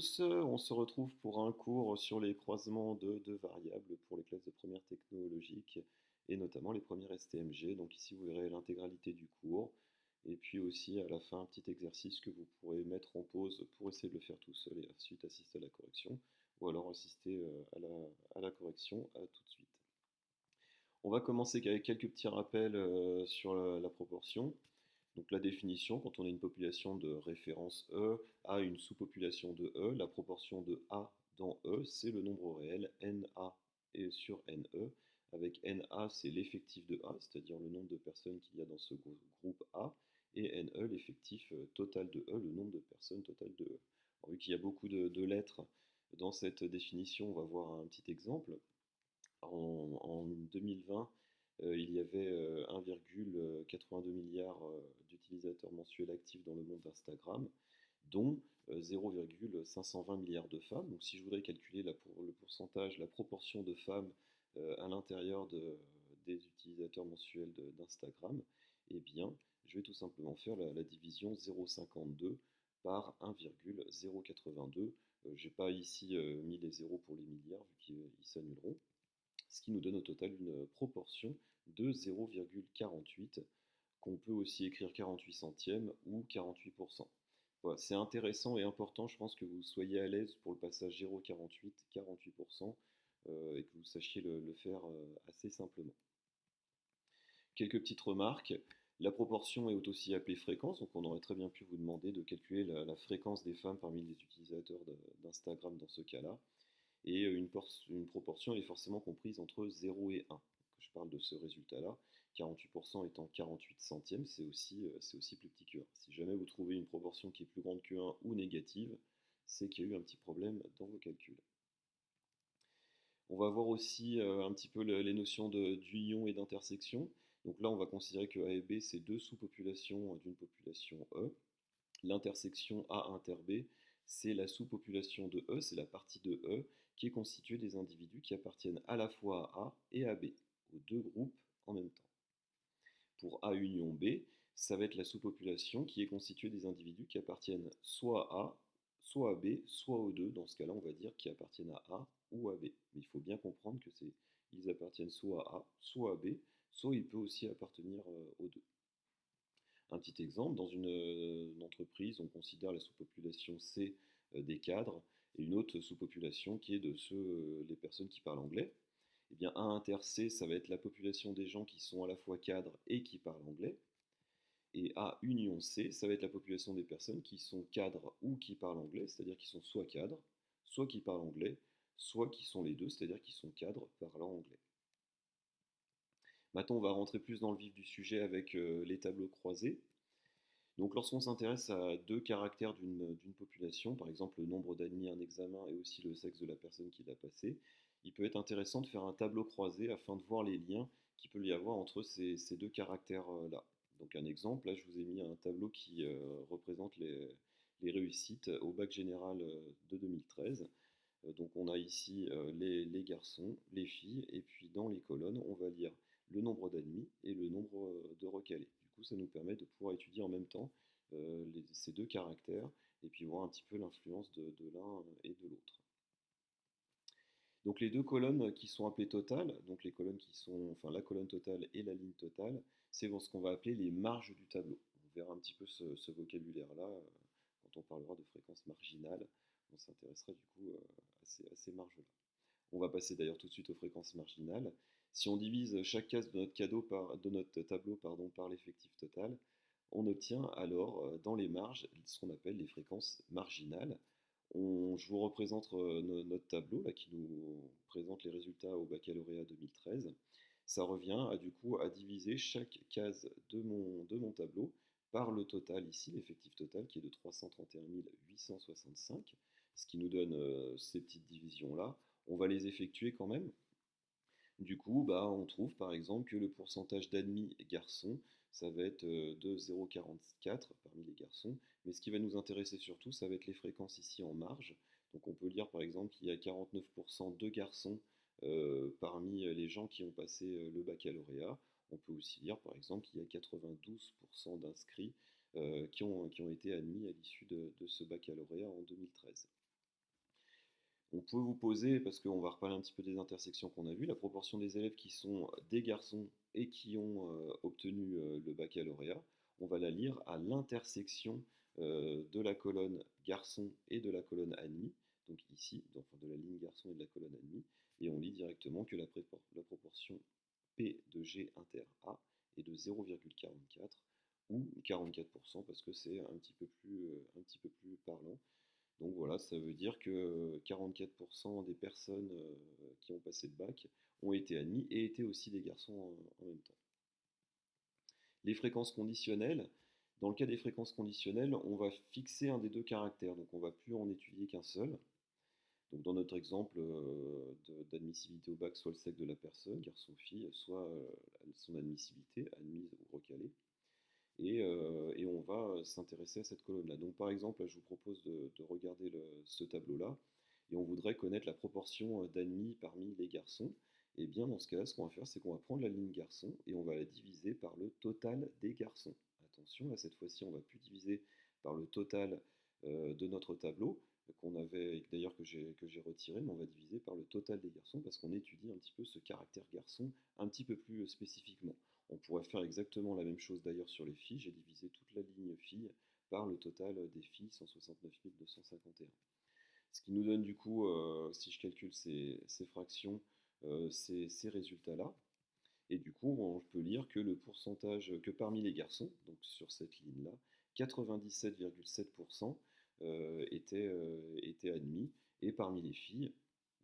On se retrouve pour un cours sur les croisements de variables pour les classes de première technologique et notamment les premières STMG. Donc ici vous verrez l'intégralité du cours et puis aussi à la fin un petit exercice que vous pourrez mettre en pause pour essayer de le faire tout seul et ensuite assister à la correction ou alors assister à la correction. À tout de suite. On va commencer avec quelques petits rappels sur la proportion. Donc la définition, quand on a une population de référence E à une sous-population de E, la proportion de A dans E, c'est le nombre réel NA et sur NE, avec NA c'est l'effectif de A, c'est-à-dire le nombre de personnes qu'il y a dans ce groupe A, et NE l'effectif total de E, le nombre de personnes totales de E. Alors, vu qu'il y a beaucoup de lettres dans cette définition, on va voir un petit exemple. En 2020, il y avait 1,82 milliard d'utilisateurs mensuels actifs dans le monde d'Instagram, dont 0,520 milliards de femmes. Donc si je voudrais calculer le pourcentage, la proportion de femmes à l'intérieur des utilisateurs mensuels d'Instagram, eh bien, je vais tout simplement faire la division 0,52 par 1,082. Je n'ai pas ici mis les zéros pour les milliards, vu qu'ils s'annuleront, ce qui nous donne au total une proportion de 0,48, qu'on peut aussi écrire 48 centièmes ou 48%. Voilà, c'est intéressant et important, je pense que vous soyez à l'aise pour le passage 0,48, 48%, et que vous sachiez le faire assez simplement. Quelques petites remarques. La proportion est aussi appelée fréquence, donc on aurait très bien pu vous demander de calculer la fréquence des femmes parmi les utilisateurs d'Instagram dans ce cas-là. Et une proportion est forcément comprise entre 0 et 1. Je parle de ce résultat-là, 48% étant 48 centièmes, c'est aussi plus petit que 1. Si jamais vous trouvez une proportion qui est plus grande que 1 ou négative, c'est qu'il y a eu un petit problème dans vos calculs. On va voir aussi un petit peu les notions d'union et d'intersection. Donc là, on va considérer que A et B, c'est deux sous-populations d'une population E. L'intersection A inter B, c'est la sous-population de E, c'est la partie de E qui est constituée des individus qui appartiennent à la fois à A et à B, aux deux groupes en même temps. Pour A union B, ça va être la sous-population qui est constituée des individus qui appartiennent soit à A, soit à B, soit aux deux. Dans ce cas-là, on va dire qui appartiennent à A ou à B. Mais il faut bien comprendre que ils appartiennent soit à A, soit à B, soit il peut aussi appartenir aux deux. Un petit exemple, dans une entreprise, on considère la sous-population C des cadres et une autre sous-population qui est de les personnes qui parlent anglais. Eh bien, A inter C, ça va être la population des gens qui sont à la fois cadres et qui parlent anglais. Et A union C, ça va être la population des personnes qui sont cadres ou qui parlent anglais, c'est-à-dire qui sont soit cadres, soit qui parlent anglais, soit qui sont les deux, c'est-à-dire qui sont cadres parlant anglais. Maintenant, on va rentrer plus dans le vif du sujet avec les tableaux croisés. Donc lorsqu'on s'intéresse à deux caractères d'une population, par exemple le nombre d'admis à un examen et aussi le sexe de la personne qui l'a passé, il peut être intéressant de faire un tableau croisé afin de voir les liens qu'il peut y avoir entre ces deux caractères-là. Donc un exemple, là je vous ai mis un tableau qui représente les réussites au bac général de 2013. Donc on a ici les garçons, les filles, et puis dans les colonnes, on va lire le nombre d'admis et le nombre de recalés. Du coup, ça nous permet de pouvoir étudier en même temps ces deux caractères et puis voir un petit peu l'influence de l'un et de l'autre. Donc les deux colonnes qui sont appelées totales, donc les colonnes qui sont, enfin la colonne totale et la ligne totale, c'est ce qu'on va appeler les marges du tableau. On verra un petit peu ce vocabulaire-là quand on parlera de fréquence marginale. On s'intéressera du coup à ces marges-là. On va passer d'ailleurs tout de suite aux fréquences marginales. Si on divise chaque case de notre tableau par l'effectif total, on obtient alors dans les marges ce qu'on appelle les fréquences marginales. Je vous représente notre tableau là, qui nous présente les résultats au baccalauréat 2013. Ça revient du coup à diviser chaque case de mon tableau par le total ici, l'effectif total qui est de 331 865, ce qui nous donne ces petites divisions-là. On va les effectuer quand même. Du coup, on trouve par exemple que le pourcentage d'admis garçons, ça va être de 0,44 parmi les garçons. Mais ce qui va nous intéresser surtout, ça va être les fréquences ici en marge. Donc on peut lire par exemple qu'il y a 49% de garçons parmi les gens qui ont passé le baccalauréat. On peut aussi lire par exemple qu'il y a 92% d'inscrits qui ont été admis à l'issue de ce baccalauréat en 2013. On peut vous poser, parce qu'on va reparler un petit peu des intersections qu'on a vues, la proportion des élèves qui sont des garçons et qui ont obtenu le baccalauréat. On va la lire à l'intersection de la colonne garçon et de la colonne admis, donc ici, enfin de la ligne garçon et de la colonne admis, et on lit directement que la proportion P de G inter A est de 0,44 ou 44% parce que c'est un petit peu plus parlant. Donc voilà, ça veut dire que 44% des personnes qui ont passé le bac ont été admis et étaient aussi des garçons en même temps. Les fréquences conditionnelles, dans le cas des fréquences conditionnelles, on va fixer un des deux caractères, donc on ne va plus en étudier qu'un seul. Donc dans notre exemple d'admissibilité au bac, soit le sexe de la personne, garçon ou fille, soit son admissibilité, admise ou recalée. Et on va s'intéresser à cette colonne-là. Donc par exemple, là, je vous propose de regarder ce tableau-là, et on voudrait connaître la proportion d'admis parmi les garçons. Et bien dans ce cas-là, ce qu'on va faire, c'est qu'on va prendre la ligne garçon et on va la diviser par le total des garçons. Attention, là cette fois-ci, on ne va plus diviser par le total de notre tableau, qu'on avait, d'ailleurs que j'ai retiré, mais on va diviser par le total des garçons parce qu'on étudie un petit peu ce caractère garçon un petit peu plus spécifiquement. On pourrait faire exactement la même chose d'ailleurs sur les filles. J'ai divisé toute la ligne filles par le total des filles, 169 251. Ce qui nous donne du coup, si je calcule ces fractions, ces résultats-là. Et du coup, on peut lire que le pourcentage, que parmi les garçons, donc sur cette ligne-là, 97,7% étaient admis. Et parmi les filles,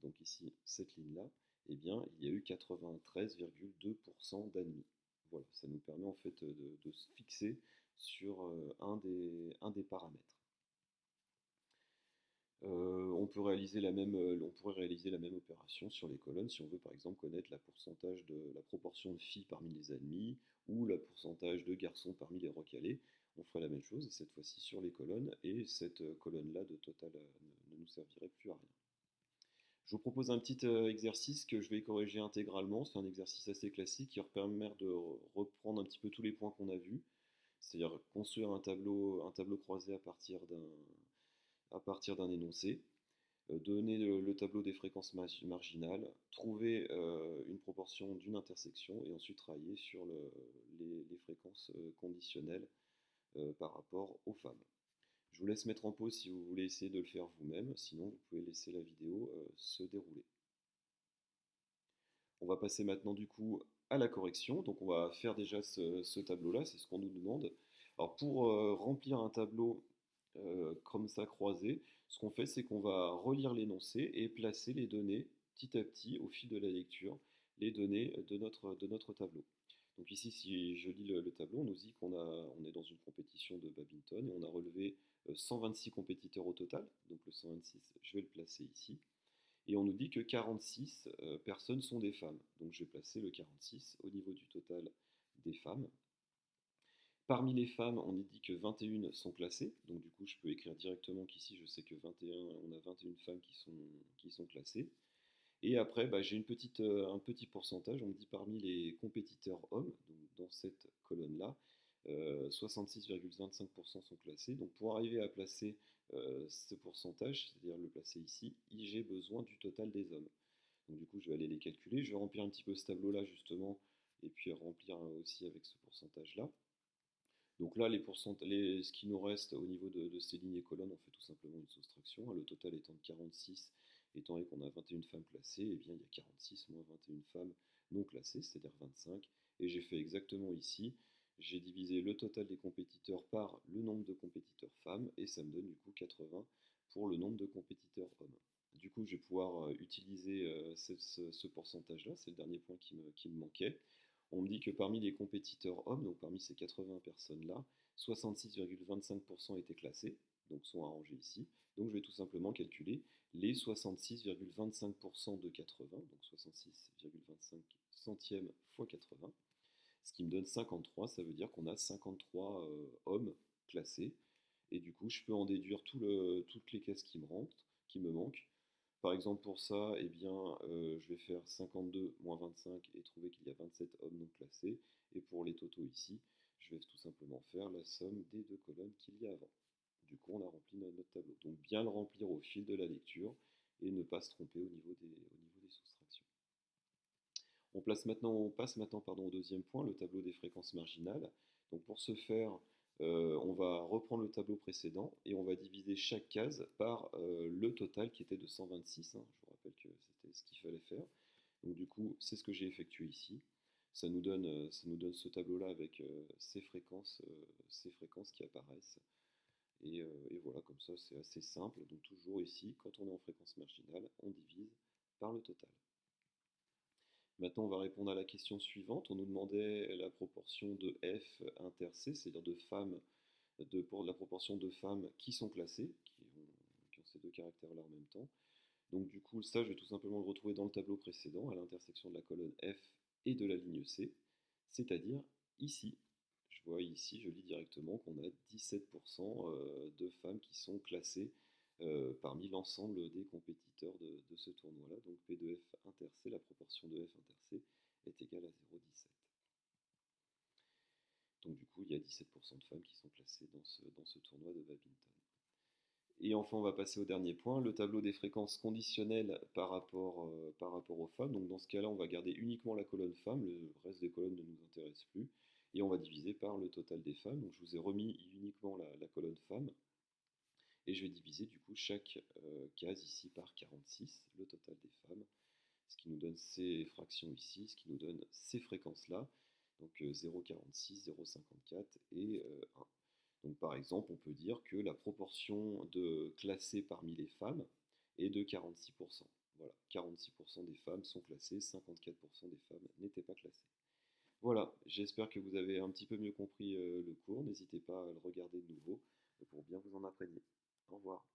donc ici, cette ligne-là, eh bien, il y a eu 93,2% d'admis. Voilà, ça nous permet en fait de se fixer sur un des paramètres. On pourrait réaliser la même opération sur les colonnes si on veut par exemple connaître la proportion de filles parmi les admis ou le pourcentage de garçons parmi les recalés. On ferait la même chose, cette fois-ci sur les colonnes, et cette colonne-là de total ne nous servirait plus à rien. Je vous propose un petit exercice que je vais corriger intégralement. C'est un exercice assez classique qui va permettre de reprendre un petit peu tous les points qu'on a vus, c'est-à-dire construire un tableau croisé à partir d'un énoncé, donner le tableau des fréquences marginales, trouver une proportion d'une intersection et ensuite travailler sur les fréquences conditionnelles par rapport aux femmes. Je vous laisse mettre en pause si vous voulez essayer de le faire vous-même, sinon vous pouvez laisser la vidéo se dérouler. On va passer maintenant du coup à la correction, donc on va faire déjà ce tableau-là, c'est ce qu'on nous demande. Alors pour remplir un tableau comme ça croisé, ce qu'on fait c'est qu'on va relire l'énoncé et placer les données petit à petit au fil de la lecture, les données de notre tableau. Donc ici, si je lis le tableau, on nous dit on est dans une compétition de badminton et on a relevé 126 compétiteurs au total. Donc le 126, je vais le placer ici. Et on nous dit que 46 personnes sont des femmes. Donc je vais placer le 46 au niveau du total des femmes. Parmi les femmes, on nous dit que 21 sont classées. Donc du coup, je peux écrire directement qu'ici, je sais que on a 21 femmes qui sont classées. Et après, j'ai un petit pourcentage. On me dit parmi les compétiteurs hommes, donc dans cette colonne-là, 66,25% sont classés. Donc pour arriver à placer ce pourcentage, c'est-à-dire le placer ici, j'ai besoin du total des hommes. Donc du coup, je vais aller les calculer. Je vais remplir un petit peu ce tableau-là justement, et puis remplir aussi avec ce pourcentage-là. Donc là, ce qui nous reste au niveau de ces lignes et colonnes, on fait tout simplement une soustraction. Le total étant de 46, étant donné qu'on a 21 femmes classées, eh bien il y a 46 moins 21 femmes non classées, c'est-à-dire 25. Et j'ai fait exactement ici, j'ai divisé le total des compétiteurs par le nombre de compétiteurs femmes, et ça me donne du coup 80 pour le nombre de compétiteurs hommes. Du coup, je vais pouvoir utiliser ce pourcentage-là, c'est le dernier point qui me manquait. On me dit que parmi les compétiteurs hommes, donc parmi ces 80 personnes-là, 66,25% étaient classés, donc sont arrangés ici. Donc je vais tout simplement calculer les 66,25% de 80, donc 66,25 centièmes fois 80, ce qui me donne 53, ça veut dire qu'on a 53 hommes classés. Et du coup, je peux en déduire toutes les cases qui me manquent. Par exemple, pour ça, eh bien, je vais faire 52 moins 25 et trouver qu'il y a 27 hommes non classés. Et pour les totaux ici, je vais tout simplement faire la somme des deux colonnes qu'il y a avant. Du coup, on a rempli notre tableau. Donc bien le remplir au fil de la lecture et ne pas se tromper au niveau des soustractions. On passe maintenant au deuxième point, le tableau des fréquences marginales. Donc pour ce faire, on va reprendre le tableau précédent et on va diviser chaque case par le total qui était de 126, hein. Je vous rappelle que c'était ce qu'il fallait faire. Donc du coup, c'est ce que j'ai effectué ici. Ça nous donne ce tableau-là avec ces fréquences qui apparaissent. Et voilà, comme ça, c'est assez simple. Donc toujours ici, quand on est en fréquence marginale, on divise par le total. Maintenant, on va répondre à la question suivante. On nous demandait la proportion de F inter C, c'est-à-dire pour la proportion de femmes qui sont classées, qui ont ces deux caractères-là en même temps. Donc du coup, ça, je vais tout simplement le retrouver dans le tableau précédent, à l'intersection de la colonne F et de la ligne C, c'est-à-dire ici. Je vois ici, je lis directement qu'on a 17% de femmes qui sont classées parmi l'ensemble des compétiteurs de ce tournoi-là. Donc P de F inter C, la proportion de F inter C est égale à 0,17. Donc du coup, il y a 17% de femmes qui sont classées dans ce tournoi de badminton. Et enfin, on va passer au dernier point, le tableau des fréquences conditionnelles par rapport aux femmes. Donc dans ce cas-là, on va garder uniquement la colonne femmes, le reste des colonnes ne nous intéresse plus. Et on va diviser par le total des femmes. Donc je vous ai remis uniquement la colonne femmes. Et je vais diviser du coup chaque case ici par 46, le total des femmes. Ce qui nous donne ces fractions ici, ce qui nous donne ces fréquences-là. Donc 0,46, 0,54 et 1. Donc par exemple, on peut dire que la proportion de classées parmi les femmes est de 46%. Voilà, 46% des femmes sont classées, 54% des femmes n'étaient pas classées. Voilà, j'espère que vous avez un petit peu mieux compris le cours. N'hésitez pas à le regarder de nouveau pour bien vous en imprégner. Au revoir.